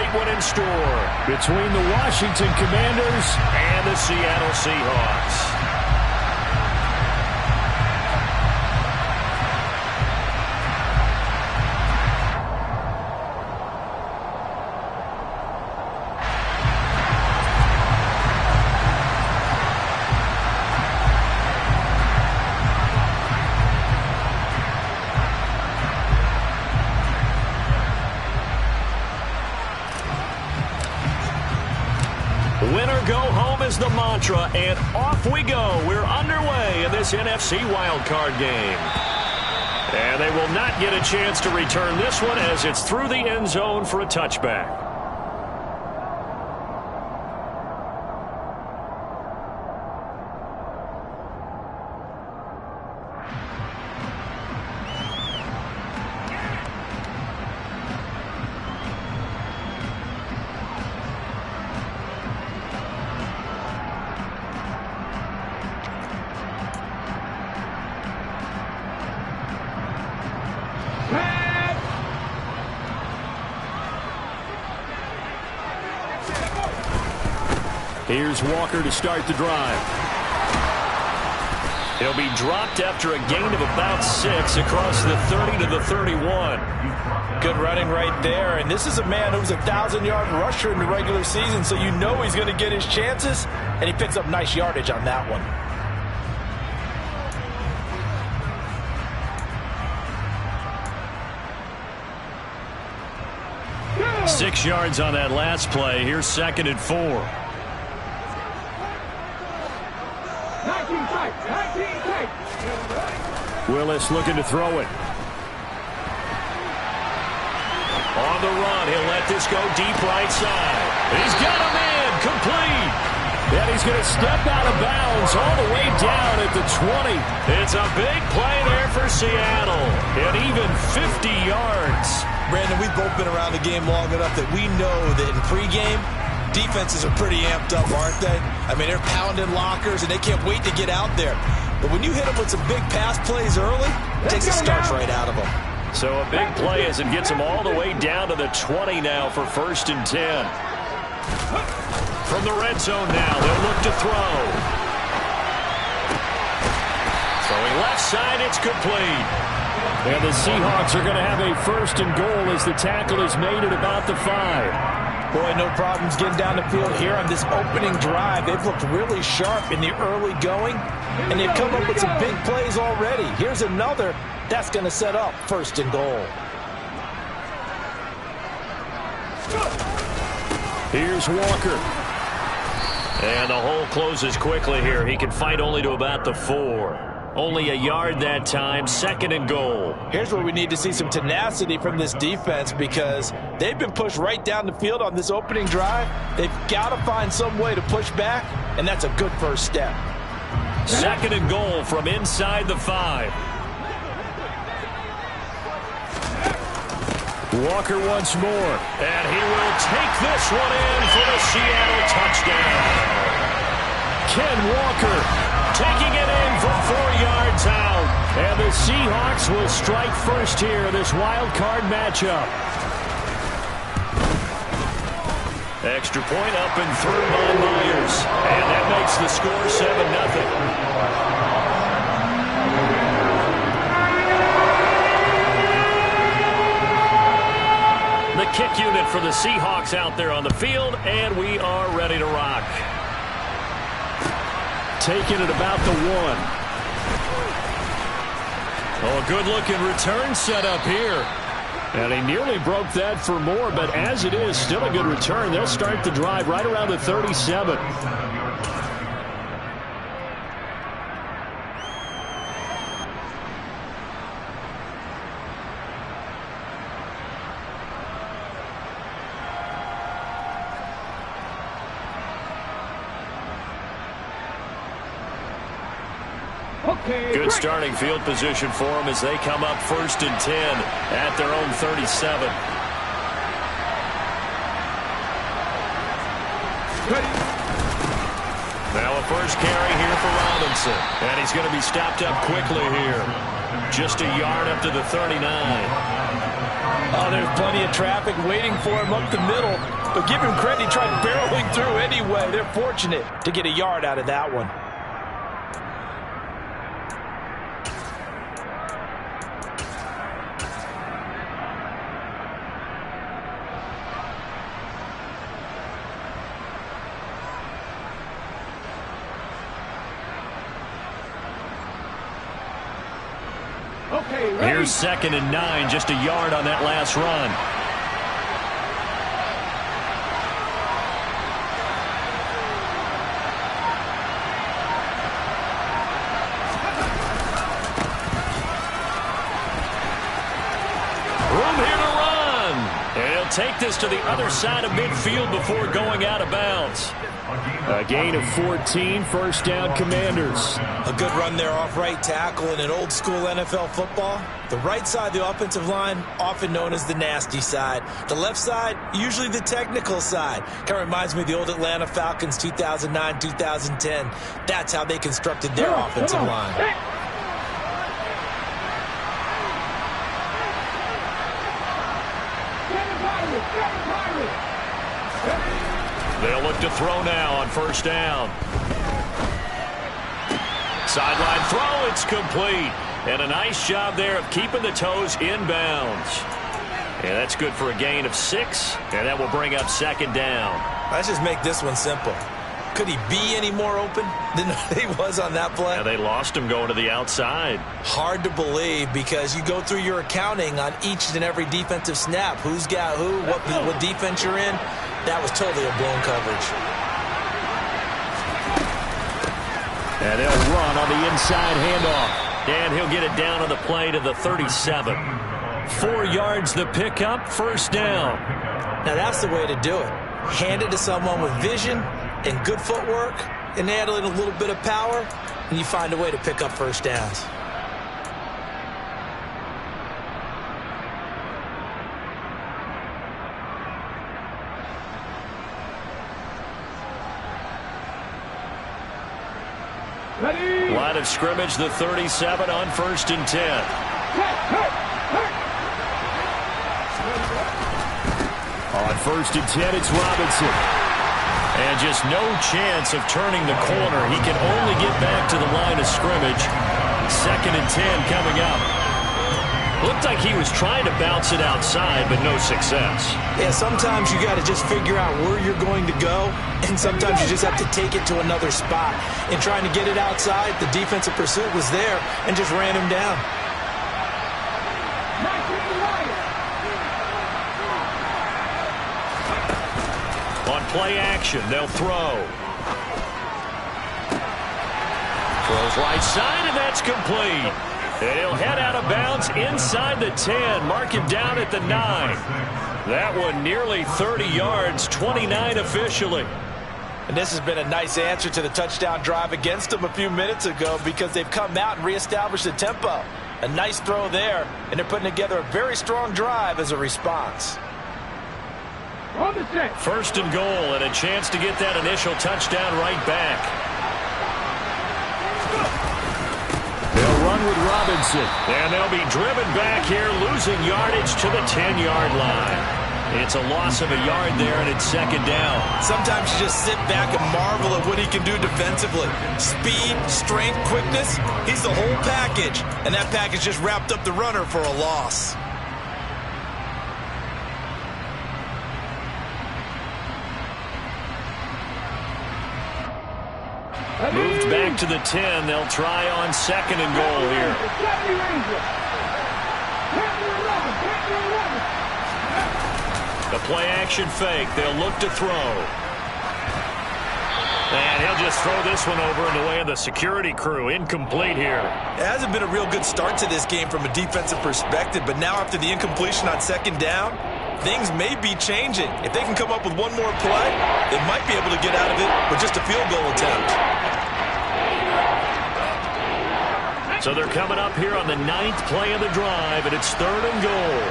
great one in store between the Washington Commanders and the Seattle Seahawks. Winner go home is the mantra, and off we go. We're underway in this NFC wildcard game. And they will not get a chance to return this one as it's through the end zone for a touchback. Here's Walker to start the drive. He'll be dropped after a gain of about 6 across the 30 to the 31. Good running right there. And this is a man who was a 1,000-yard rusher in the regular season, so you know he's going to get his chances, and he picks up nice yardage on that one. Yeah. 6 yards on that last play. Here's 2nd and 4. Willis looking to throw it. On the run, he'll let this go deep right side. He's got him in, complete. And he's going to step out of bounds all the way down at the 20. It's a big play there for Seattle. And even 50 yards. Brandon, we've both been around the game long enough that we know that in pregame, defenses are pretty amped up, aren't they? I mean, they're pounding lockers, and they can't wait to get out there. But when you hit them with some big pass plays early, it takes the starch right out of them. So a big play as it gets them all the way down to the 20 now for 1st and 10. From the red zone now, they'll look to throw. Throwing left side, it's complete. And the Seahawks are going to have a 1st and goal as the tackle is made at about the 5. Boy, no problems getting down the field here on this opening drive. They've looked really sharp in the early going, and they've come up with some big plays already. Here's another that's going to set up 1st and goal. Here's Walker. And the hole closes quickly here. He can fight only to about the 4. Only a yard that time, 2nd and goal. Here's where we need to see some tenacity from this defense because they've been pushed right down the field on this opening drive. They've got to find some way to push back, and that's a good first step. 2nd and goal from inside the 5. Walker once more, and he will take this one in for the Seattle touchdown. Ken Walker taking it in for 4 yards out. And the Seahawks will strike first here in this wild card matchup. Extra point up and through by Myers. And that makes the score 7-0. The kick unit for the Seahawks out there on the field, and we are ready to rock. Taking it about the 1. Oh, a good-looking return set up here. And he nearly broke that for more, but as it is, still a good return. They'll start the drive right around the 37. Good starting field position for them as they come up 1st and 10 at their own 37. Now a first carry here for Robinson. And he's going to be stopped up quickly here. Just a yard up to the 39. Oh, there's plenty of traffic waiting for him up the middle. But give him credit, he tried barreling through anyway. They're fortunate to get a yard out of that one. Here's 2nd and 9, just a yard on that last run. Room here to run. And he'll take this to the other side of midfield before going out of bounds. A gain of 14, first down, Commanders. A good run there off right tackle in an old school NFL football. The right side of the offensive line, often known as the nasty side. The left side, usually the technical side. Kind of reminds me of the old Atlanta Falcons 2009, 2010. That's how they constructed their offensive line. They'll look to throw now on first down. Sideline throw, it's complete. And a nice job there of keeping the toes inbounds. And that's good for a gain of 6. And that will bring up 2nd down. Let's just make this one simple. Could he be any more open than he was on that play? Yeah, they lost him going to the outside. Hard to believe because you go through your accounting on each and every defensive snap. Who's got who, what defense you're in. That was totally a blown coverage. And they'll run on the inside handoff. And he'll get it down on the play to the 37. 4 yards the pickup, first down. Now that's the way to do it. Hand it to someone with vision and good footwork and add in a little bit of power, and you find a way to pick up first downs. Line of scrimmage, the 37 on 1st and 10. On 1st and 10, it's Robinson. And just no chance of turning the corner. He can only get back to the line of scrimmage. 2nd and 10 coming up. Looked like he was trying to bounce it outside, but no success. Yeah, sometimes you got to just figure out where you're going to go, and sometimes you just have to take it to another spot. In trying to get it outside, the defensive pursuit was there and just ran him down. On play action, they'll throw. Throws right side, and that's complete. And he'll head out of bounds inside the 10. Mark him down at the 9. That one nearly 30 yards, 29 officially. And this has been a nice answer to the touchdown drive against them a few minutes ago because they've come out and reestablished the tempo. A nice throw there, and they're putting together a very strong drive as a response. 1st and goal, and a chance to get that initial touchdown right back. They'll run with Robinson, and they'll be driven back here, losing yardage to the 10-yard line. It's a loss of a yard there, and it's 2nd down. Sometimes you just sit back and marvel at what he can do defensively. Speed, strength, quickness, he's the whole package. And that package just wrapped up the runner for a loss. Moved back to the 10. They'll try on 2nd and goal here. The play action fake. They'll look to throw. And he'll just throw this one over in the way of the security crew. Incomplete here. It hasn't been a real good start to this game from a defensive perspective, but now after the incompletion on 2nd down, things may be changing. If they can come up with one more play, they might be able to get out of it with just a field goal attempt. So they're coming up here on the 9th play of the drive, and it's 3rd and goal.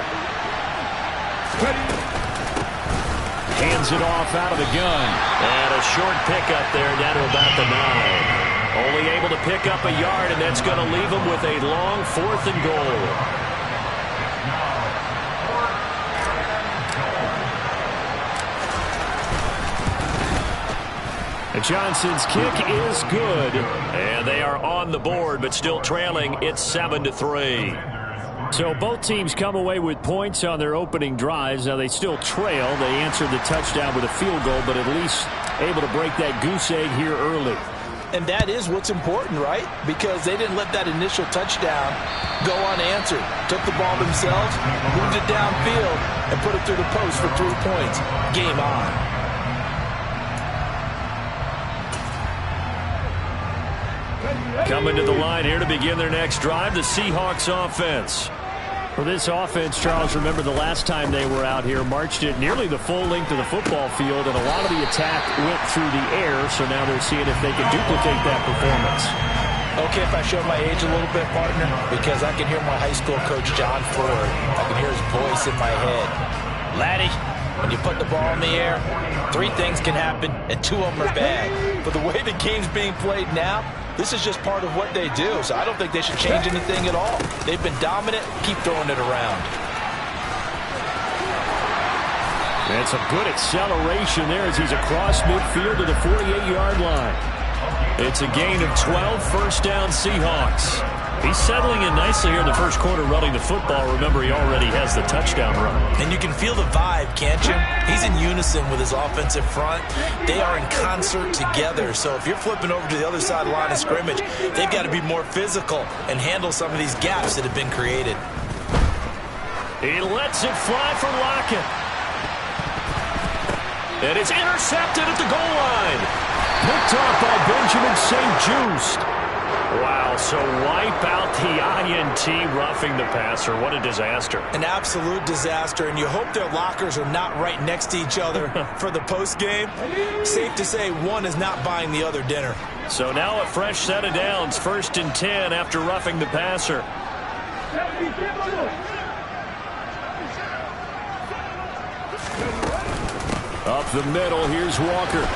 Hands it off out of the gun. And a short pickup there down to about the 9. Only able to pick up a yard, and that's going to leave them with a long 4th and goal. And Johnson's kick is good. And they are on the board, but still trailing. It's 7-3. So both teams come away with points on their opening drives. Now they still trail. They answered the touchdown with a field goal, but at least able to break that goose egg here early. And that is what's important, right? Because they didn't let that initial touchdown go unanswered. Took the ball themselves, moved it downfield, and put it through the post for 3 points. Game on. Coming to the line here to begin their next drive, the Seahawks offense. For this offense, Charles, remember the last time they were out here, marched it nearly the full length of the football field, and a lot of the attack went through the air, so now they're seeing if they can duplicate that performance. Okay, if I show my age a little bit, partner, because I can hear my high school coach, John Ford. I can hear his voice in my head. Laddie, when you put the ball in the air, 3 things can happen, and 2 of them are bad. But the way the game's being played now, this is just part of what they do, so I don't think they should change anything at all. They've been dominant. Keep throwing it around. And some good acceleration there as he's across midfield to the 48-yard line. It's a gain of 12, first down Seahawks. He's settling in nicely here in the first quarter running the football. Remember, he already has the touchdown run. And you can feel the vibe, can't you? He's in unison with his offensive front. They are in concert together. So if you're flipping over to the other side of the line of scrimmage, they've got to be more physical and handle some of these gaps that have been created. He lets it fly for Lockett. And it's intercepted at the goal line. Picked off by Benjamin St. Just. Wow, so wipe out the INT, roughing the passer. What a disaster. An absolute disaster, and you hope their lockers are not right next to each other for the postgame. Safe to say one is not buying the other dinner. So now a fresh set of downs, 1st and 10 after roughing the passer. Up the middle, here's Walker.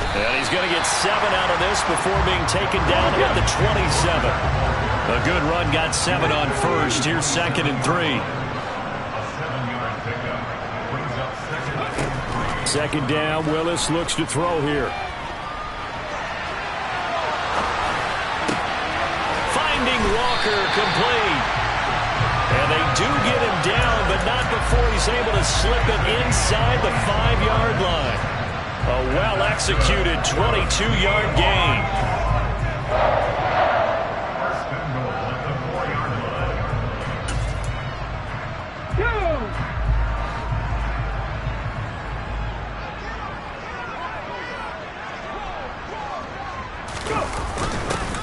And he's going to get 7 out of this before being taken down at the 27. A good run, got 7 on first. Here's 2nd and 3. 2nd down, Willis looks to throw here. Finding Walker, complete. And they do get him down, but not before he's able to slip it inside the 5-yard line. A well-executed 22-yard gain.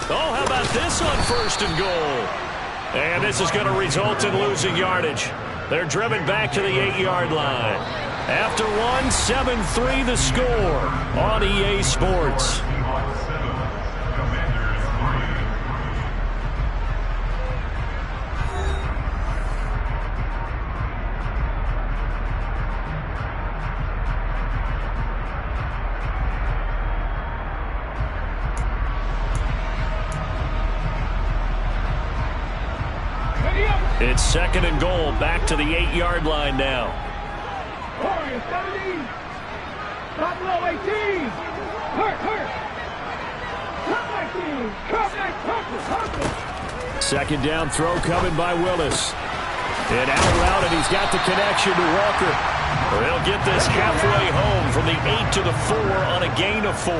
Oh, how about this on 1st and goal? And this is going to result in losing yardage. They're driven back to the 8-yard line. After 7-3 the score on EA Sports. It's 2nd and goal, back to the 8-yard line now. 17. Top low 18. Hurt. Top 19. 2nd down throw coming by Willis. And out route, and he's got the connection to Walker. They'll get this halfway home from the 8 to the 4 on a gain of 4.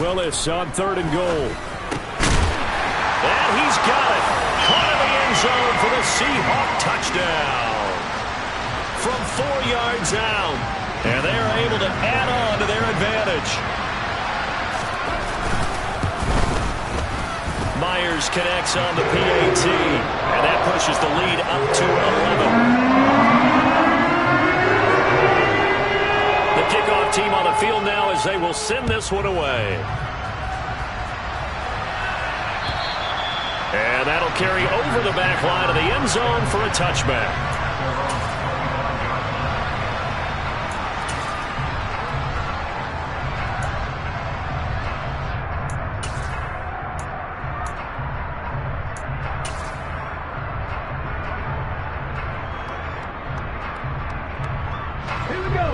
Willis on 3rd and goal. And he's got it. Caught in the end zone for the Seahawk touchdown. From 4 yards out. And they're able to add on to their advantage. Myers connects on the PAT. And that pushes the lead up to 11. The kickoff team on the field now as they will send this one away. And that'll carry over the back line of the end zone for a touchback.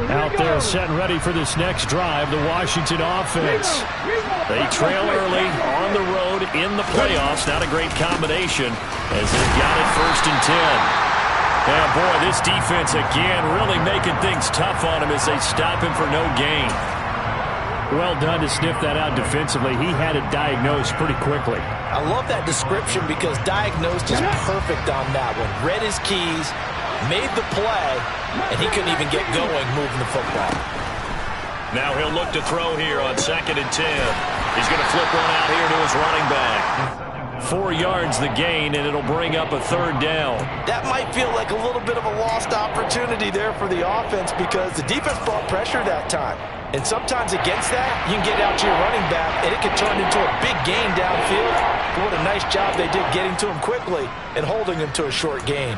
Out there setting ready for this next drive, the Washington offense. They trail early on the road in the playoffs. Not a great combination as they've got it 1st and 10. And boy, this defense again really making things tough on him as they stop him for no gain. Well done to sniff that out defensively. He had it diagnosed pretty quickly. I love that description because diagnosed is perfect on that one. Read his keys, made the play, and he couldn't even get going moving the football. Now he'll look to throw here on 2nd and 10. He's going to flip one out here to his running back. 4 yards the gain, and it'll bring up a 3rd down. That might feel like a little bit of a lost opportunity there for the offense because the defense brought pressure that time. And sometimes against that, you can get out to your running back, and it can turn into a big gain downfield. But what a nice job they did getting to him quickly and holding him to a short gain.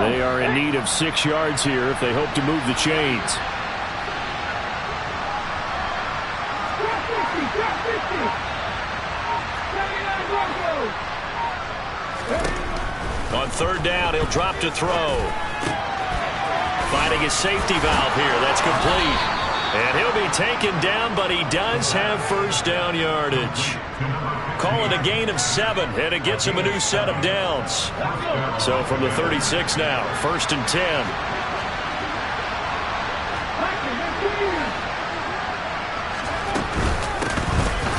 They are in need of 6 yards here if they hope to move the chains. On 3rd down, he'll drop to throw. Finding his safety valve here. That's complete. And he'll be taken down, but he does have 1st down yardage. Call it a gain of 7, and it gets him a new set of downs. So from the 36 now, 1st and 10.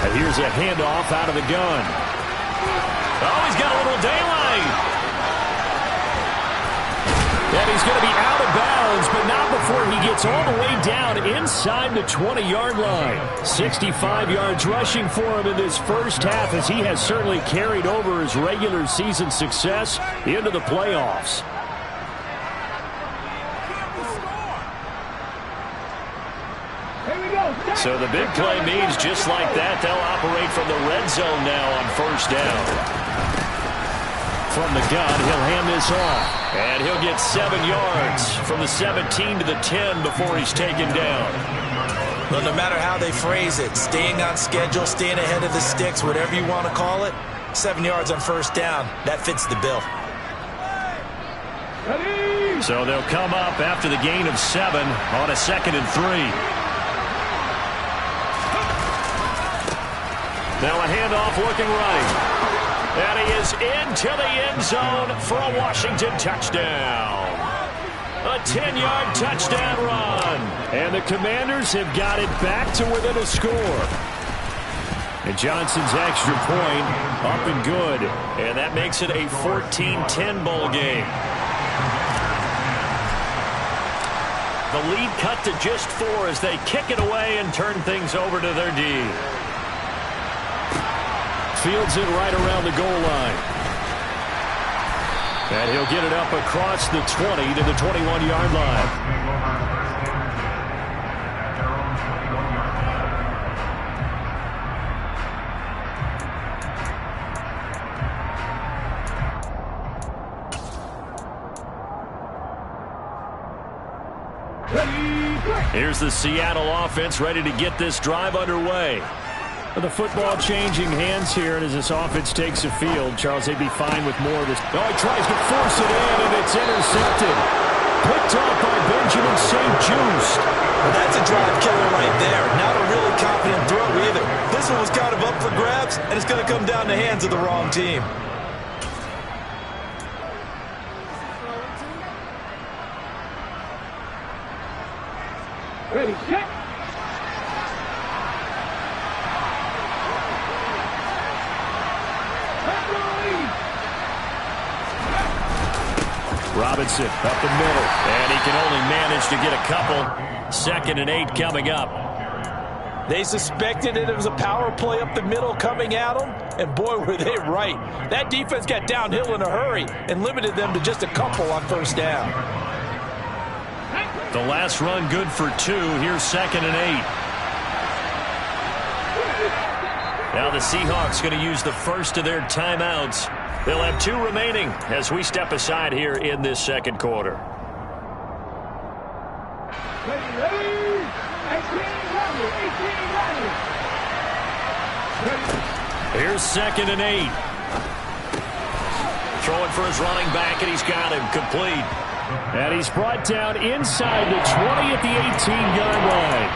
And here's a handoff out of the gun. Oh, he's got a little daylight. And he's going to be out of bounds, but not before he gets all the way down inside the 20-yard line. 65 yards rushing for him in this first half as he has certainly carried over his regular season success into the playoffs. So the big play means just like that, they'll operate from the red zone now on 1st down. From the gun, he'll hand this off. And he'll get 7 yards from the 17 to the 10 before he's taken down. Well, no matter how they phrase it, staying on schedule, staying ahead of the sticks, whatever you want to call it, 7 yards on 1st down, that fits the bill. So they'll come up after the gain of 7 on a 2nd and 3. Now a handoff looking right. And he is into the end zone for a Washington touchdown. A 10-yard touchdown run. And the Commanders have got it back to within a score. And Johnson's extra point up and good. And that makes it a 14-10 ball game. The lead cut to just 4 as they kick it away and turn things over to their D. Fields it right around the goal line. And he'll get it up across the 20 to the 21-yard line. Here's the Seattle offense ready to get this drive underway. The football changing hands here, and as this offense takes the field, Charles, they'd be fine with more of this. Oh, he tries to force it in, and it's intercepted. Picked off by Benjamin St-Juste. Well, that's a drive killer right there. Not a really confident throw either. This one was kind of up for grabs, and it's going to come down the hands of the wrong team. Ready, set. Robinson up the middle, and he can only manage to get a couple. 2nd and 8 coming up. They suspected it was a power play up the middle coming at them, and boy, were they right. That defense got downhill in a hurry and limited them to just a couple on 1st down. The last run good for 2. Here's 2nd and 8. Now the Seahawks going to use the first of their timeouts. They'll have 2 remaining as we step aside here in this 2nd quarter. Here's 2nd and 8. Throwing for his running back, and he's got him complete. And he's brought down inside the 20 at the 18-yard line.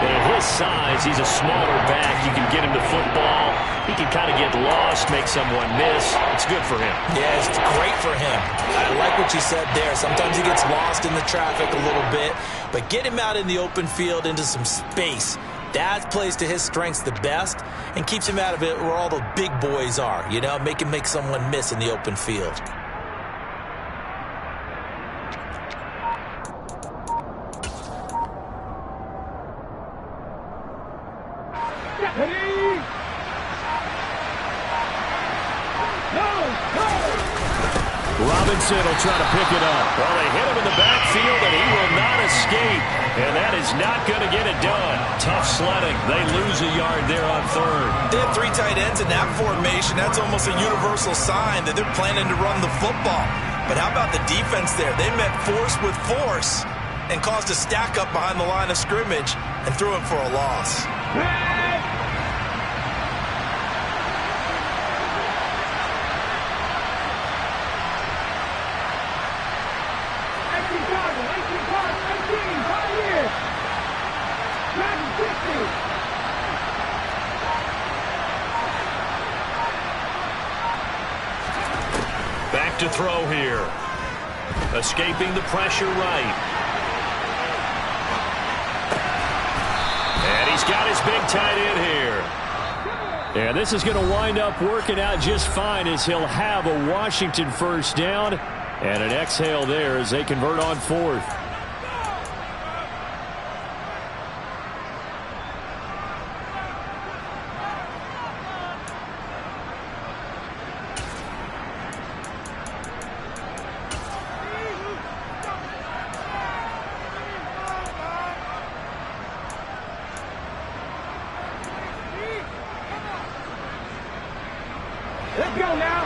And at his size, he's a smaller back. You can get him to football. He can kind of get lost, make someone miss. It's good for him. Yeah, it's great for him. I like what you said there. Sometimes he gets lost in the traffic a little bit, but get him out in the open field into some space. That plays to his strengths the best and keeps him out of it where all the big boys are. You know, make him make someone miss in the open field. Robinson will try to pick it up. Well, they hit him in the backfield, and he will not escape. And that is not going to get it done. Tough sledding. They lose a yard there on third. They have 3 tight ends in that formation. That's almost a universal sign that they're planning to run the football. But how about the defense there? They met force with force and caused a stack up behind the line of scrimmage and threw him for a loss. Back to throw here. Escaping the pressure right. And he's got his big tight end here. And this is going to wind up working out just fine as he'll have a Washington first down and an exhale there as they convert on fourth. Let's go now.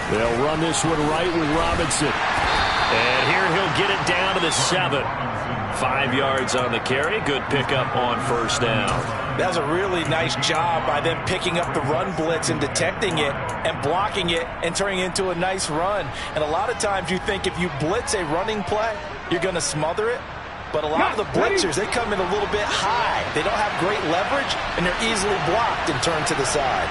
They'll run this one right with Robinson. And here he'll get it down to the 7. 5 yards on the carry. Good pickup on first down. That was a really nice job by them picking up the run blitz and detecting it and blocking it and turning it into a nice run. And a lot of times you think if you blitz a running play, you're going to smother it. But a lot of the blitzers, they come in a little bit high. They don't have great leverage, and they're easily blocked and turned to the side.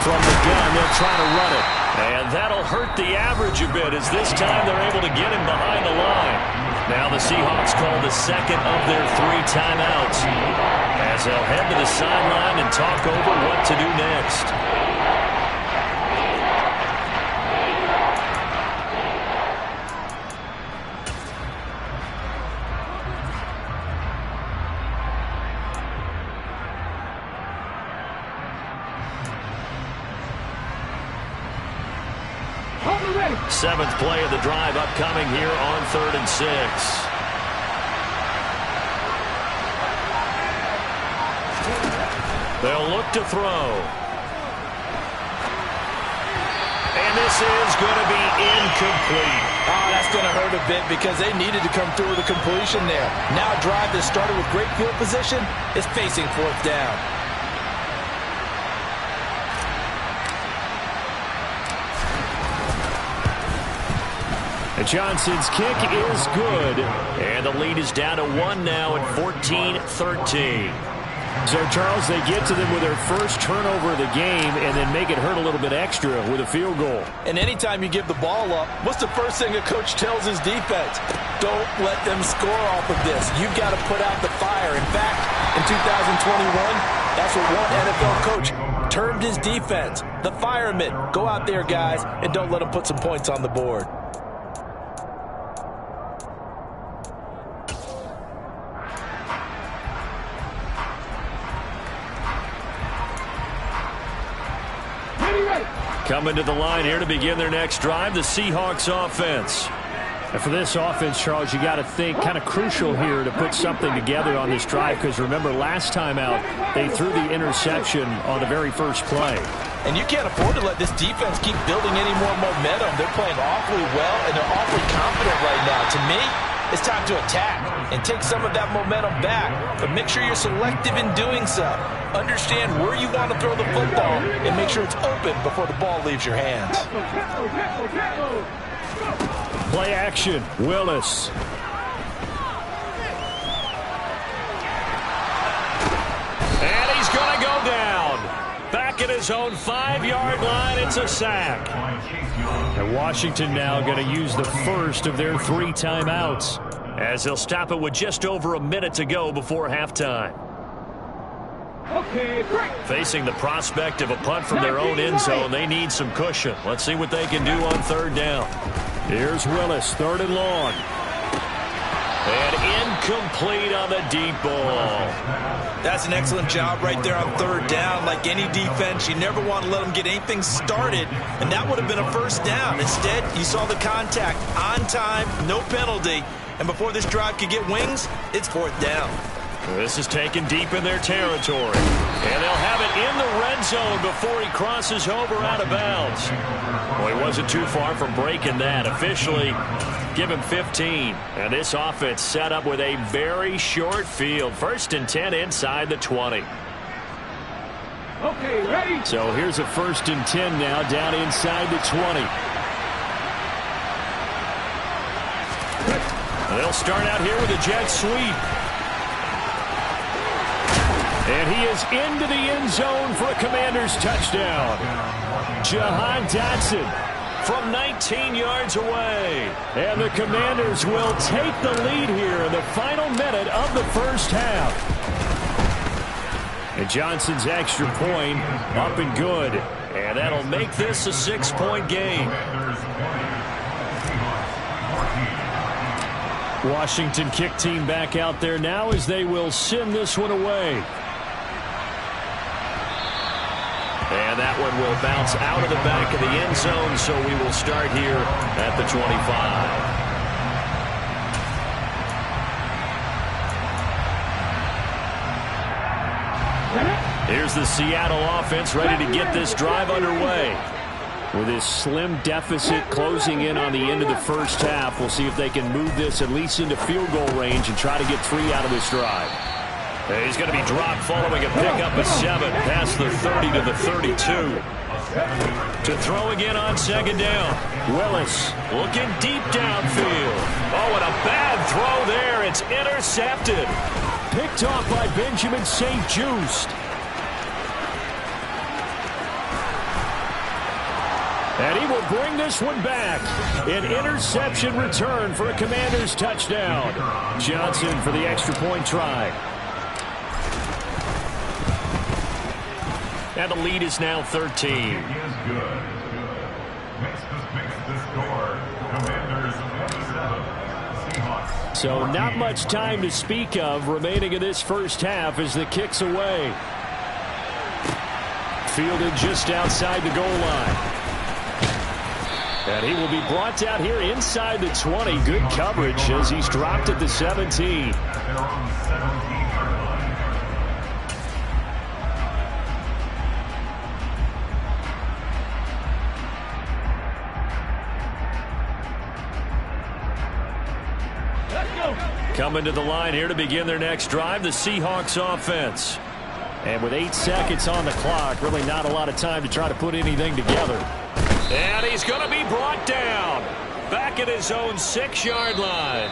From the gun, they'll try to run it. And that'll hurt the average a bit as this time they're able to get him behind the line. Now the Seahawks call the second of their 3 timeouts as they'll head to the sideline and talk over what to do next. Seventh play of the drive upcoming here on 3rd and 6. They'll look to throw. And this is going to be incomplete. Oh, that's going to hurt a bit because they needed to come through with a completion there. Now a drive that started with great field position is facing 4th down. Johnson's kick is good. And the lead is down to 1 now at 14-13. So, Charles, they get to them with their first turnover of the game and then make it hurt a little bit extra with a field goal. And anytime you give the ball up, what's the first thing a coach tells his defense? Don't let them score off of this. You've got to put out the fire. In fact, in 2021, that's what one NFL coach termed his defense. The firemen. Go out there, guys, and don't let them put some points on the board. Coming to the line here to begin their next drive, the Seahawks offense. And for this offense, Charles, you got to think kind of crucial here to put something together on this drive because remember last time out they threw the interception on the very first play. And you can't afford to let this defense keep building any more momentum. They're playing awfully well, and they're awfully confident right now. To me, it's time to attack and take some of that momentum back. But make sure you're selective in doing so. Understand where you want to throw the football and make sure it's open before the ball leaves your hands. Play action, Willis. And he's going to go down. Back at his own 5-yard line, it's a sack. And Washington now going to use the first of their 3 timeouts, as they'll stop it with just over a minute to go before halftime. Okay, break. Facing the prospect of a punt from their own end zone, they need some cushion. Let's see what they can do on 3rd down. Here's Willis, 3rd and long. And incomplete on the deep ball. That's an excellent job right there on 3rd down. Like any defense, you never want to let them get anything started, and that would have been a 1st down. Instead, you saw the contact on time, no penalty, and before this drive could get wings, it's 4th down. This is taken deep in their territory. And they'll have it in the red zone before he crosses over out of bounds. Well, he wasn't too far from breaking that. Officially, give him 15. And this offense set up with a very short field. 1st and 10 inside the 20. Okay, ready? So here's a 1st and 10 now down inside the 20. And they'll start out here with a jet sweep. And he is into the end zone for a Commanders touchdown. Jahan Dotson from 19 yards away. And the Commanders will take the lead here in the final minute of the 1st half. And Johnson's extra point up and good. And that'll make this a 6-point game. Washington kick team back out there now as they will send this one away. And that one will bounce out of the back of the end zone, so we will start here at the 25. Here's the Seattle offense ready to get this drive underway. With this slim deficit closing in on the end of the 1st half, we'll see if they can move this at least into field goal range and try to get 3 out of this drive. He's going to be dropped following a pickup of 7 past the 30 to the 32. To throw again on 2nd down. Willis looking deep downfield. Oh, and a bad throw there. It's intercepted. Picked off by Benjamin St. Just. And he will bring this one back. An interception return for a Commanders touchdown. Johnson for the extra point try. And the lead is now 13. So not much time to speak of remaining in this 1st half as the kick's away. Fielded just outside the goal line. And he will be brought down here inside the 20. Good coverage as he's dropped at the 17. Coming to the line here to begin their next drive, the Seahawks offense. And with 8 seconds on the clock, really not a lot of time to try to put anything together. And he's going to be brought down back at his own 6-yard line.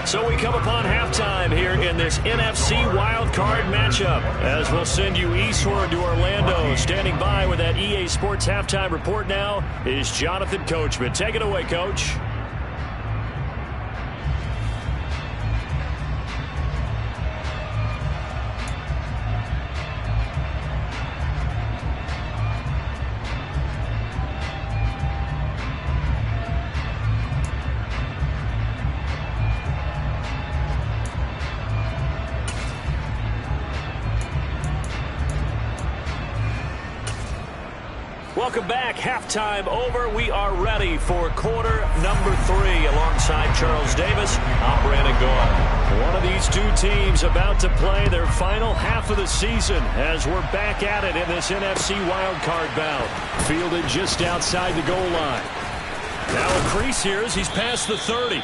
So we come upon halftime here in this NFC wildcard matchup, as we'll send you eastward to Orlando. Standing by with that EA Sports halftime report now is Jonathan Coachman. Take it away, Coach. Welcome back. Halftime over. We are ready for quarter number 3. Alongside Charles Davis, I'm Brandon Gaudin. One of these two teams about to play their final half of the season as we're back at it in this NFC wildcard bout. Fielded just outside the goal line. Now a crease here as he's past the 30.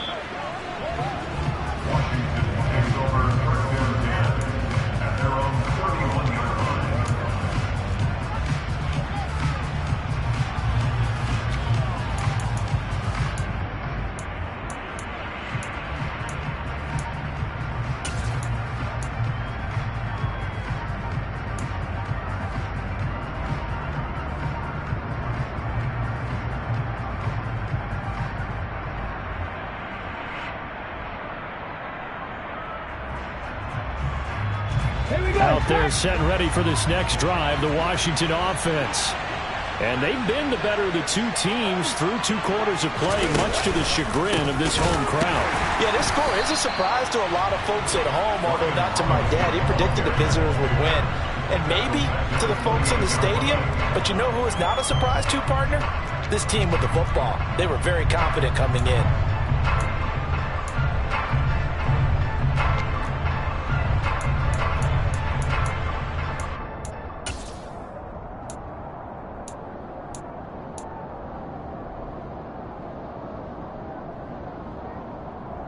Out there set ready for this next drive, the Washington offense. And they've been the better of the two teams through 2 quarters of play, much to the chagrin of this home crowd. Yeah, this score is a surprise to a lot of folks at home, although not to my dad. He predicted the visitors would win. And maybe to the folks in the stadium, but you know who is not a surprise to, partner? This team with the football. They were very confident coming in.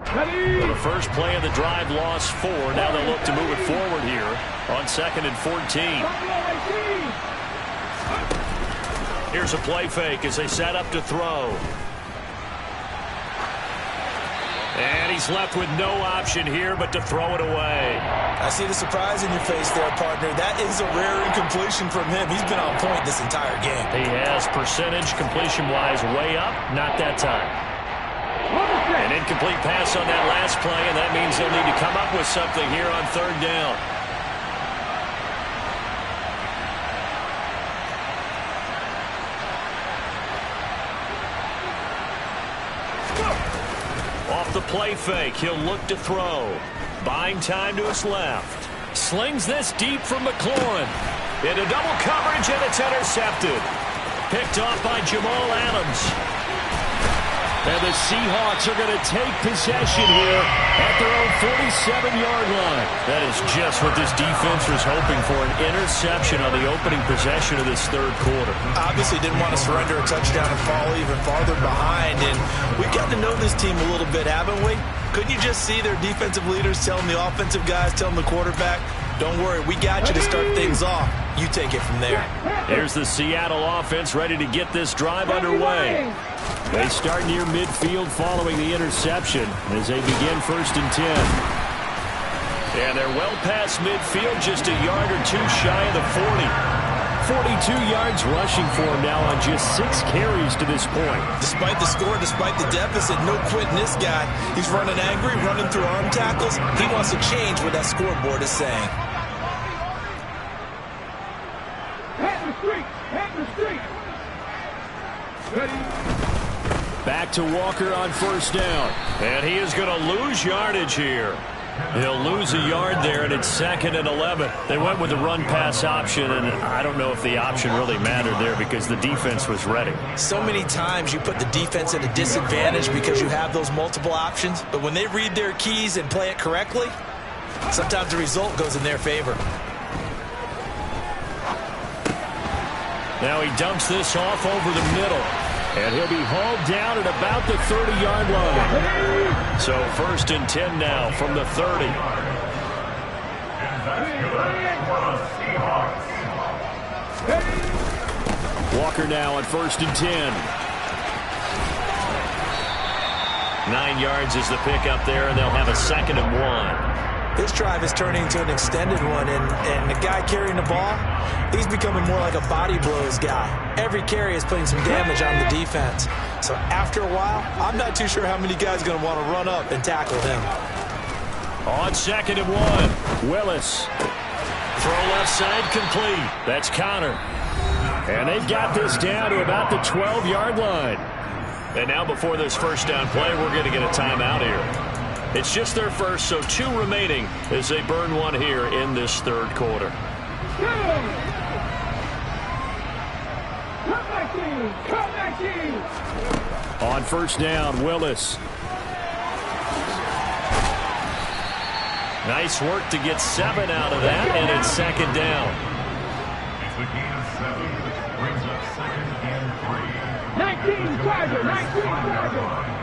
Well, the first play of the drive lost 4. Now they'll look to move it forward here on 2nd and 14. Here's a play fake as they set up to throw. And he's left with no option here but to throw it away. I see the surprise in your face there, partner. That is a rare incompletion from him. He's been on point this entire game. He has percentage completion-wise way up, not that time. An incomplete pass on that last play, and that means they'll need to come up with something here on 3rd down. Off the play fake, he'll look to throw. Buying time to his left. Slings this deep from McLaurin. Into double coverage, and it's intercepted. Picked off by Jamal Adams. And the Seahawks are going to take possession here at their own 47-yard line. That is just what this defense was hoping for, an interception on the opening possession of this 3rd quarter. Obviously didn't want to surrender a touchdown and fall even farther behind. And we've gotten to know this team a little bit, haven't we? Couldn't you just see their defensive leaders telling the offensive guys, telling the quarterback, don't worry, we got you to start things off. You take it from there. Here's the Seattle offense ready to get this drive underway. They start near midfield following the interception as they begin 1st and 10. And they're well past midfield, just a yard or 2 shy of the 40. 42 yards rushing for him now on just 6 carries to this point. Despite the score, despite the deficit, no quitting this guy. He's running angry, running through arm tackles. He wants to change what that scoreboard is saying. Back to Walker on 1st down. And he is going to lose yardage here. He'll lose a yard there, and it's 2nd and 11. They went with the run-pass option, and I don't know if the option really mattered there because the defense was ready. So many times you put the defense at a disadvantage because you have those multiple options, but when they read their keys and play it correctly, sometimes the result goes in their favor. Now he dumps this off over the middle. And he'll be hauled down at about the 30-yard line. So 1st and 10 now from the 30. Walker now on 1st and 10. 9 yards is the pickup there, and they'll have a 2nd and 1. This drive is turning into an extended one, and the guy carrying the ball, he's becoming more like a body blows guy. Every carry is putting some damage on the defense. So after a while, I'm not too sure how many guys are going to want to run up and tackle him. On 2nd and 1, Willis. Throw left side complete. That's Connor. And they've got this down to about the 12-yard line. And now before this 1st down play, we're going to get a timeout here. It's just their first, so 2 remaining as they burn one here in this 3rd quarter. Come back team! Come back team! On first down, Willis. Nice work to get 7 out of that, and it's second down. It's a gain of 7, which brings up 2nd and 3. 19 Charger! 19 Charger!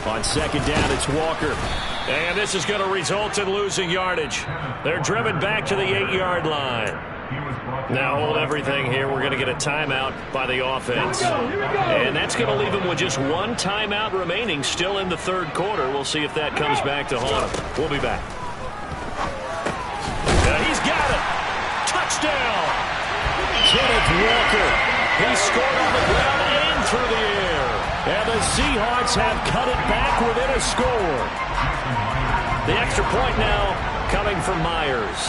On second down, it's Walker. And this is going to result in losing yardage. They're driven back to the 8-yard line. Now hold everything here. We're going to get a timeout by the offense. And that's going to leave them with just 1 timeout remaining still in the third quarter. We'll see if that comes back to haunt them. We'll be back. He's got it. Touchdown. Kenneth Walker. He scored on the ground and through the air. And the Seahawks have cut it back within a score. The extra point now coming from Myers.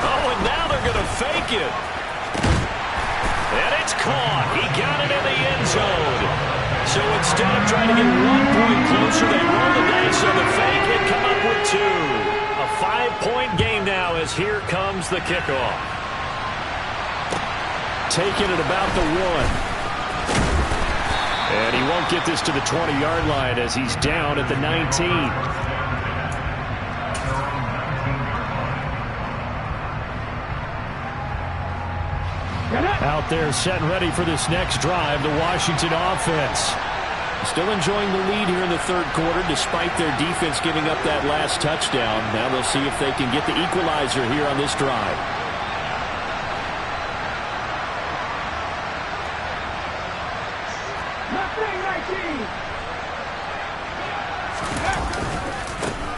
Oh, and now they're going to fake it. And it's caught. He got it in the end zone. So instead of trying to get 1 point closer, they roll the dice on the fake and come up with 2. A 5-point game now as here comes the kickoff. Taking it about the 1. And he won't get this to the 20-yard line as he's down at the 19. Out there set and ready for this next drive, the Washington offense. Still enjoying the lead here in the third quarter despite their defense giving up that last touchdown. Now they'll see if they can get the equalizer here on this drive.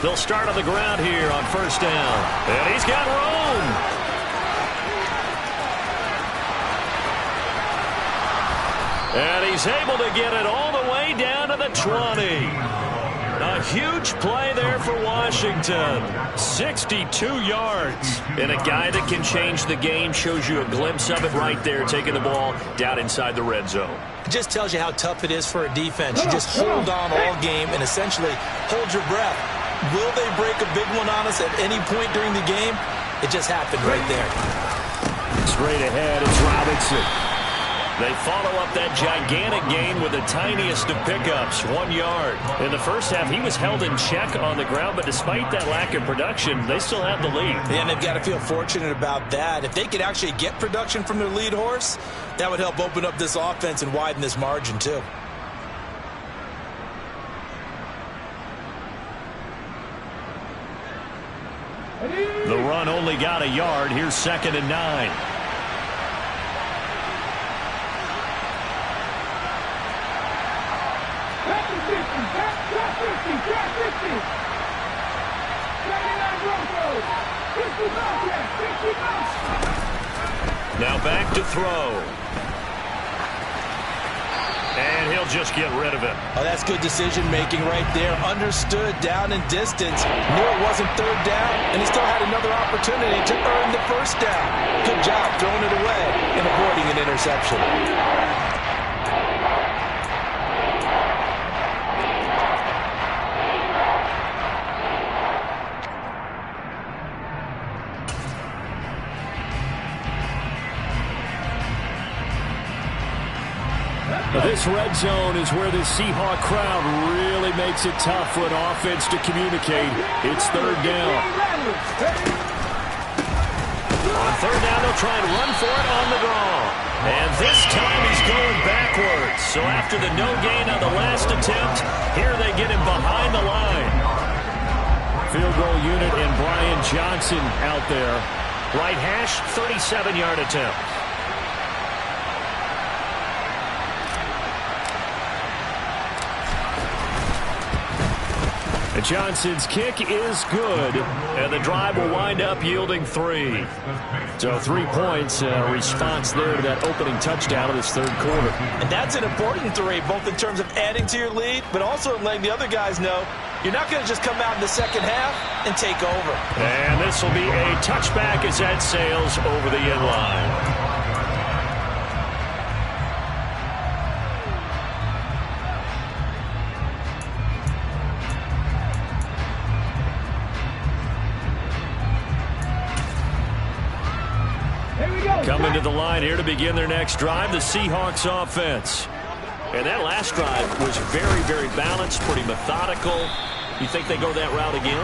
They'll start on the ground here on first down. And he's got room. And he's able to get it all the way down to the 20. A huge play there for Washington. 62 yards. And a guy that can change the game shows you a glimpse of it right there, taking the ball down inside the red zone. It just tells you how tough it is for a defense. You just hold on all game and essentially hold your breath. Will they break a big one on us at any point during the game? It just happened right there. Straight ahead, it's Robinson. They follow up that gigantic gain with the tiniest of pickups, 1 yard. In the first half, he was held in check on the ground, but despite that lack of production, they still have the lead. And they've got to feel fortunate about that. If they could actually get production from their lead horse, that would help open up this offense and widen this margin, too. The run only got a yard. Here's 2nd and 9. Now back to throw. And he'll just get rid of it. Oh, that's good decision-making right there. Understood down and distance. Knew it wasn't third down, and he still had another opportunity to earn the first down. Good job throwing it away and avoiding an interception. This red zone is where the Seahawk crowd really makes it tough for an offense to communicate. It's third down. On third down, they'll try and run for it on the draw. And this time he's going backwards. So after the no gain on the last attempt, here they get him behind the line. Field goal unit and Brian Johnson out there. Right hash, 37-yard attempt. Johnson's kick is good, and the drive will wind up yielding 3. So 3 points, a response there to that opening touchdown of this third quarter. And that's an important 3, both in terms of adding to your lead, but also letting the other guys know you're not going to just come out in the second half and take over. And this will be a touchback as that sails over the end line. Coming to the line here to begin their next drive, the Seahawks offense. And that last drive was very, very balanced, pretty methodical. You think they go that route again?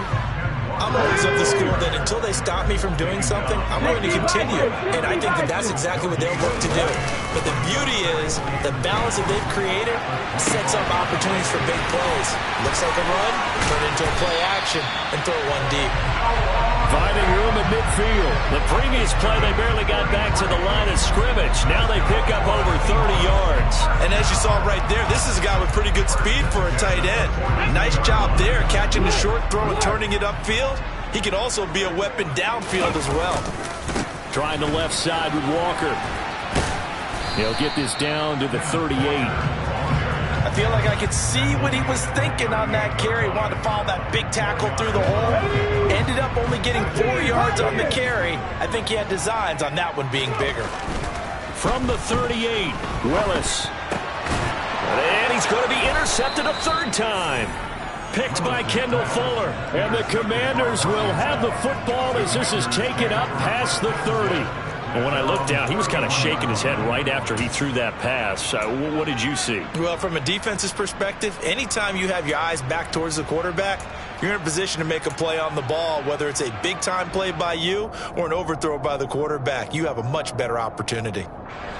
I'm always of the school that until they stop me from doing something, I'm going to continue. And I think that that's exactly what they'll look to do. But the beauty is the balance that they've created sets up opportunities for big plays. Looks like a run, turn it into a play action, and throw one deep. Finding room at midfield. The previous play, they barely got back to the line of scrimmage. Now they pick up over 30 yards. And as you saw right there, this is a guy with pretty good speed for a tight end. Nice job there, catching the short throw and turning it upfield. He can also be a weapon downfield as well. Trying the left side with Walker. He'll get this down to the 38. I feel like I could see what he was thinking on that carry. Wanted to follow that big tackle through the hole. Ended up only getting 4 yards on the carry. I think he had designs on that one being bigger. From the 38, Willis. And he's going to be intercepted a third time. Picked by Kendall Fuller. And the Commanders will have the football as this is taken up past the 30. And when I looked down, he was kind of shaking his head right after he threw that pass. What did you see? Well, from a defense's perspective, anytime you have your eyes back towards the quarterback, you're in a position to make a play on the ball, whether it's a big-time play by you or an overthrow by the quarterback. You have a much better opportunity.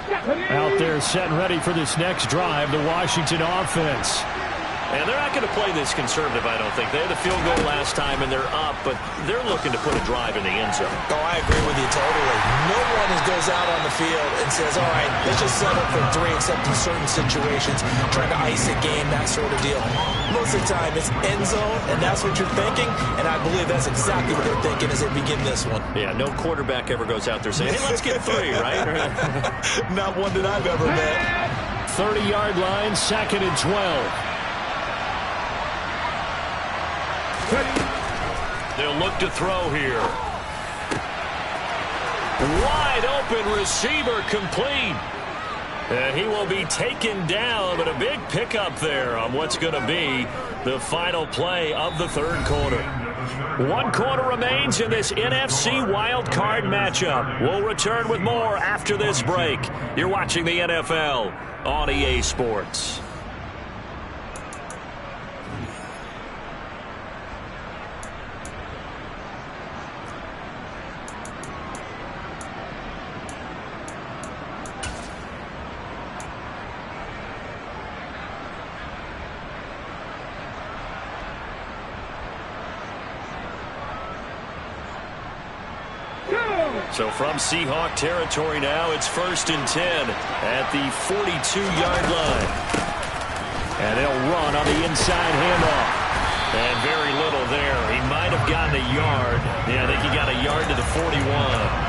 Out there set and ready for this next drive, the Washington offense. And they're not going to play this conservative, I don't think. They had the field goal last time, and they're up, but they're looking to put a drive in the end zone. Oh, I agree with you totally. No one goes out on the field and says, all right, let's just settle for 3, except in certain situations, trying to ice a game, that sort of deal. Most of the time, it's end zone, and that's what you're thinking, and I believe that's exactly what they're thinking as they begin this one. Yeah, no quarterback ever goes out there saying, hey, let's get 3, right? Not one that I've ever met. 30-yard line, 2nd and 12. They'll look to throw here. Wide open receiver complete. And he will be taken down, but a big pickup there on what's going to be the final play of the third quarter. 1 quarter remains in this NFC Wild Card matchup. We'll return with more after this break. You're watching the NFL on EA Sports. So from Seahawk territory now, it's 1st and 10 at the 42-yard line. And they'll run on the inside handoff. And very little there. He might have gotten a yard. Yeah, I think he got a yard to the 41.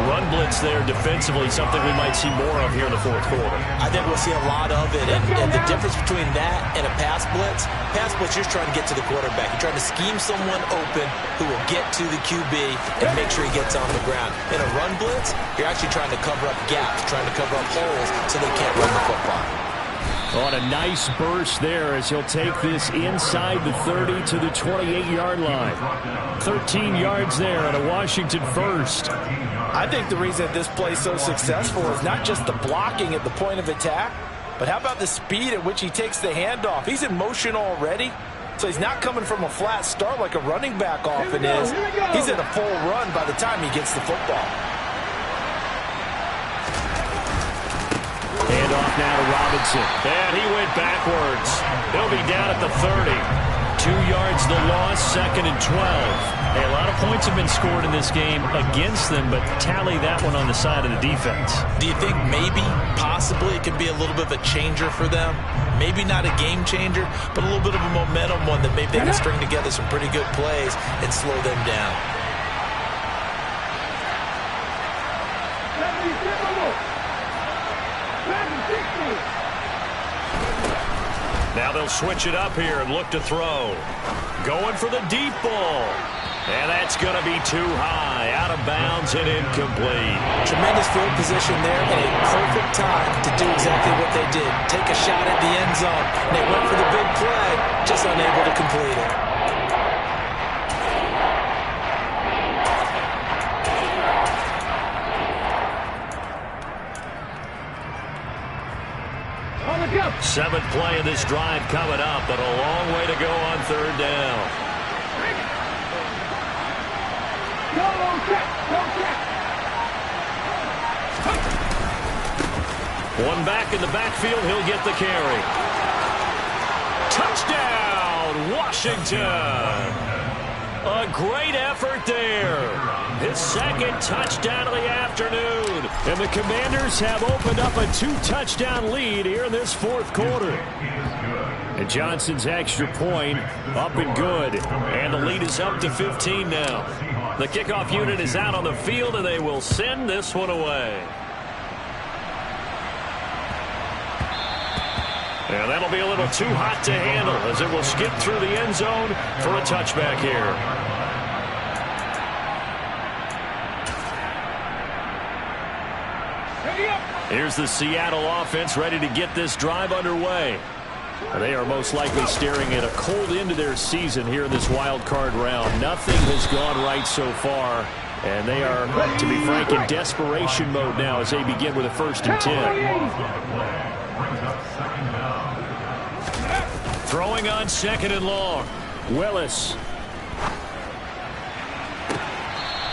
Run blitz there defensively, something we might see more of here in the fourth quarter. I think we'll see a lot of it. And the difference between that and a pass blitz, you're just trying to get to the quarterback. You're trying to scheme someone open who will get to the QB and make sure he gets on the ground. In a run blitz, you're actually trying to cover up gaps, trying to cover up holes so they can't run the football. On a nice burst there as he'll take this inside the 30 to the 28-yard line. 13 yards there on a Washington first. I think the reason this play is so successful is not just the blocking at the point of attack, but how about the speed at which he takes the handoff? He's in motion already, so he's not coming from a flat start like a running back often is. He's in a full run by the time he gets the football. Handoff now to Robinson. And he went backwards. He'll be down at the 30. 2 yards the loss, 2nd and 12. Hey, a lot of points have been scored in this game against them, but tally that one on the side of the defense. Do you think maybe, possibly, it could be a little bit of a changer for them? Maybe not a game changer, but a little bit of a momentum one that maybe they can string together some pretty good plays and slow them down. Now they'll switch it up here and look to throw. Going for the deep ball. And that's going to be too high. Out of bounds and incomplete. Tremendous field position there and a perfect time to do exactly what they did. Take a shot at the end zone. And they went for the big play, just unable to complete it. Seventh play of this drive coming up, but a long way to go on third down. One back in the backfield, he'll get the carry. Touchdown, Washington! A great effort there. His second touchdown of the afternoon. And the Commanders have opened up a 2-touchdown lead here in this fourth quarter. And Johnson's extra point up and good. And the lead is up to 15 now. The kickoff unit is out on the field, and they will send this one away. And that'll be a little too hot to handle as it will skip through the end zone for a touchback here. Here's the Seattle offense ready to get this drive underway. They are most likely staring at a cold end to their season here in this wild card round. Nothing has gone right so far, and they are, to be frank, in desperation mode now as they begin with a 1st and 10. Throwing on 2nd and long. Willis.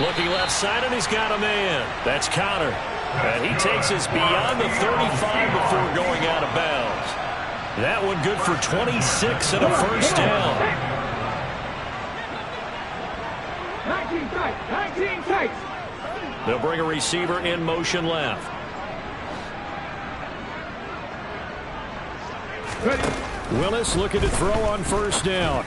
Looking left side, and he's got a man. That's Connor. And he takes us beyond the 35 before going out of bounds. That one good for 26 and a 1st down. 19 tight. They'll bring a receiver in motion left. Willis looking to throw on 1st down.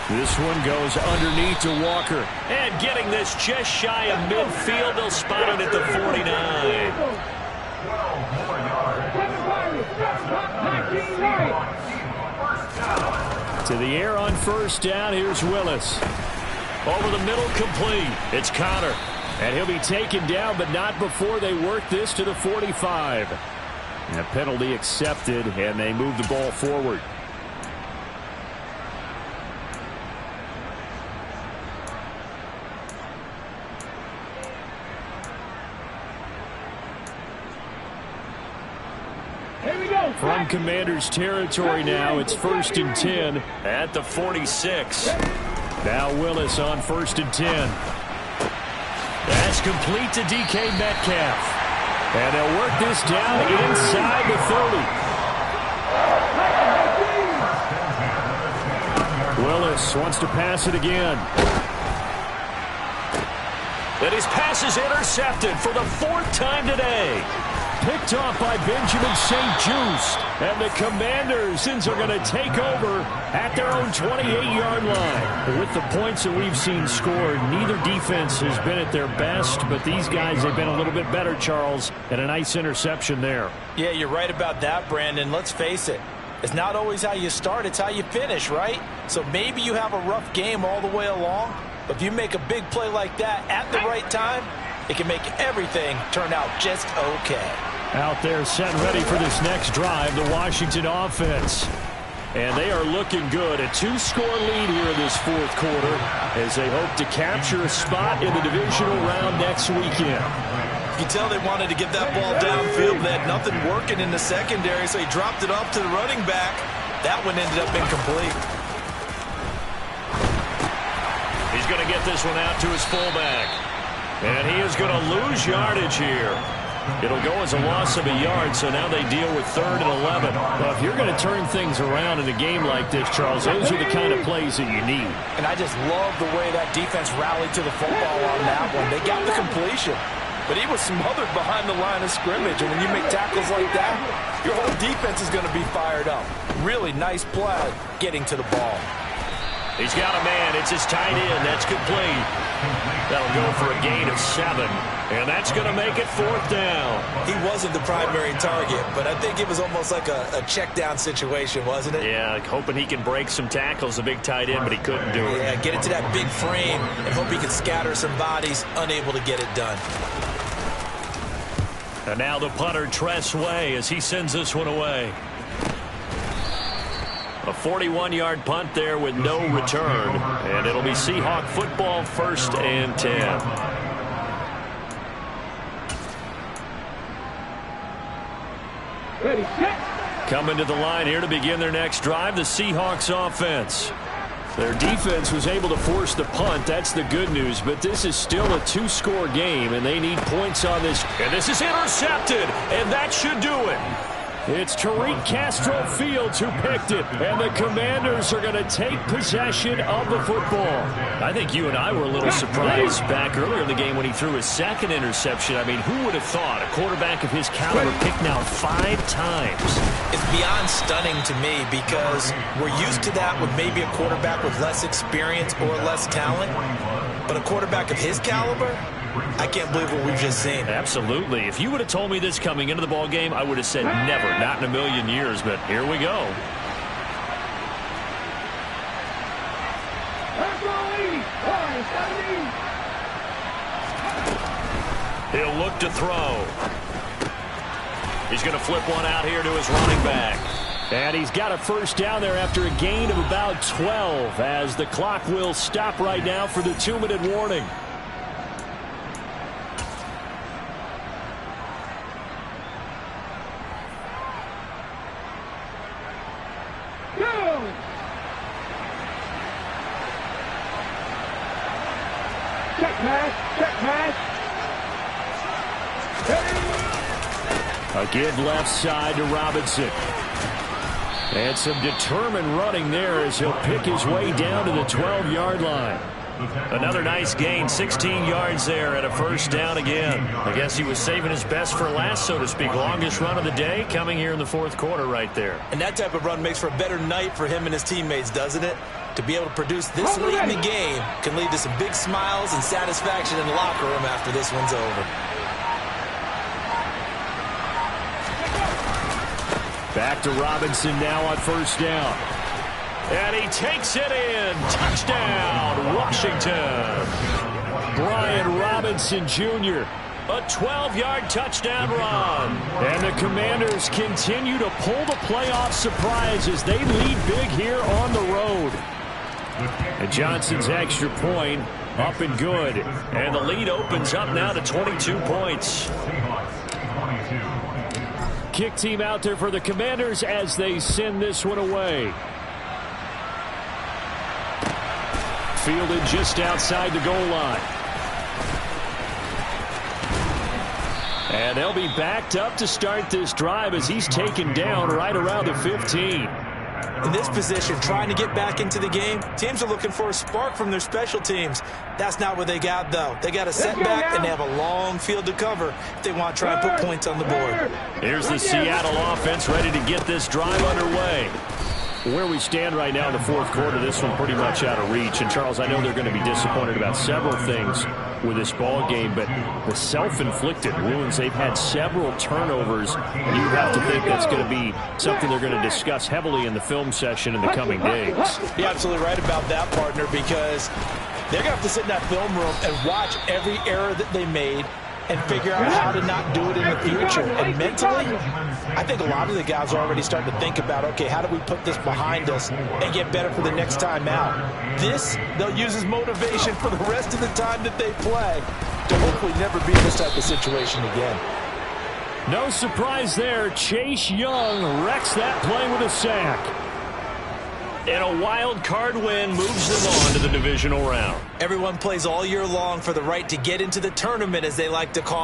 This one goes underneath to Walker. And getting this just shy of midfield. They'll spot it at the 49. To the air on 1st down. Here's Willis. Over the middle, complete. It's Connor. And he'll be taken down, but not before they work this to the 45. And a penalty accepted, and they move the ball forward. From Commanders territory now, it's 1st and 10 at the 46. Now Willis on 1st and 10. That's complete to DK Metcalf. And they'll work this down inside the 30. Willis wants to pass it again. And his pass is intercepted for the 4th time today. Picked off by Benjamin St. Just. And the Commanders are going to take over at their own 28-yard line. With the points that we've seen scored, neither defense has been at their best, but these guys have been a little bit better, Charles, and a nice interception there. Yeah, you're right about that, Brandon. Let's face it. It's not always how you start, it's how you finish, right? So maybe you have a rough game all the way along, but if you make a big play like that at the right time, it can make everything turn out just okay. Out there set ready for this next drive, the Washington offense. And they are looking good. A 2-score lead here in this fourth quarter as they hope to capture a spot in the divisional round next weekend. You can tell they wanted to get that ball downfield. They had nothing working in the secondary, so he dropped it off to the running back. That one ended up incomplete. He's going to get this one out to his fullback. And he is going to lose yardage here. It'll go as a loss of a yard, so now they deal with 3rd and 11. Well, if you're going to turn things around in a game like this, Charles, those are the kind of plays that you need. And I just love the way that defense rallied to the football on that one. They got the completion, but he was smothered behind the line of scrimmage. And when you make tackles like that, your whole defense is going to be fired up. Really nice play getting to the ball. He's got a man. It's his tight end. That's complete. That'll go for a gain of 7. And that's going to make it 4th down. He wasn't the primary target, but I think it was almost like a check down situation, wasn't it? Yeah, hoping he can break some tackles, the big tight end, but he couldn't do it. Yeah, get it to that big frame and hope he can scatter some bodies, unable to get it done. And now the punter, Tress Way, as he sends this one away. A 41-yard punt there with no return. And it'll be Seahawk football, 1st and 10. Ready, set, Coming to the line here to begin their next drive, the Seahawks offense. Their defense was able to force the punt. That's the good news, but this is still a two-score game, and they need points on this. And this is intercepted, and that should do it. It's Tariq Castro Fields who picked it, and the Commanders are going to take possession of the football. I think you and I were a little surprised back earlier in the game when he threw his second interception. I mean, who would have thought a quarterback of his caliber picked now 5 times? It's beyond stunning to me because we're used to that with maybe a quarterback with less experience or less talent. But a quarterback of his caliber, I can't believe what we've just seen. Absolutely. If you would have told me this coming into the ball game, I would have said never, not in a million years. But here we go. He'll look to throw. He's going to flip one out here to his running back. And he's got a first down there after a gain of about 12 as the clock will stop right now for the 2-minute warning. Check pass, check pass. A give left side to Robinson. And some determined running there as he'll pick his way down to the 12-yard line. Another nice gain, 16 yards there and a first down again. I guess he was saving his best for last, so to speak. Longest run of the day coming here in the fourth quarter right there. And that type of run makes for a better night for him and his teammates, doesn't it? To be able to produce this late in the game can lead to some big smiles and satisfaction in the locker room after this one's over. Back to Robinson now on first down. And he takes it in. Touchdown, Washington. Brian Robinson Jr., a 12-yard touchdown run. And the Commanders continue to pull the playoff surprise as they lead big here on the road. And Johnson's extra point up and good. And the lead opens up now to 22 points. Kick team out there for the Commanders as they send this one away. Fielded just outside the goal line. And they'll be backed up to start this drive as he's taken down right around the 15. In this position, trying to get back into the game, teams are looking for a spark from their special teams. That's not what they got, though. They got a setback, and they have a long field to cover if they want to try and put points on the board. Here's the Seattle offense ready to get this drive underway. Where we stand right now in the fourth quarter, this one pretty much out of reach. And, Charles, I know they're going to be disappointed about several things with this ball game, but the self-inflicted wounds, they've had several turnovers, and you have to think that's going to be something they're going to discuss heavily in the film session in the coming days. You're absolutely right about that, partner, because they're going to have to sit in that film room and watch every error that they made and figure out how to not do it in the future. And mentally, I think a lot of the guys are already starting to think about, okay, how do we put this behind us and get better for the next time out? This, they'll use as motivation for the rest of the time that they play to hopefully never be in this type of situation again. No surprise there. Chase Young wrecks that play with a sack. And a wild card win moves them on to the divisional round. Everyone plays all year long for the right to get into the tournament, as they like to call it.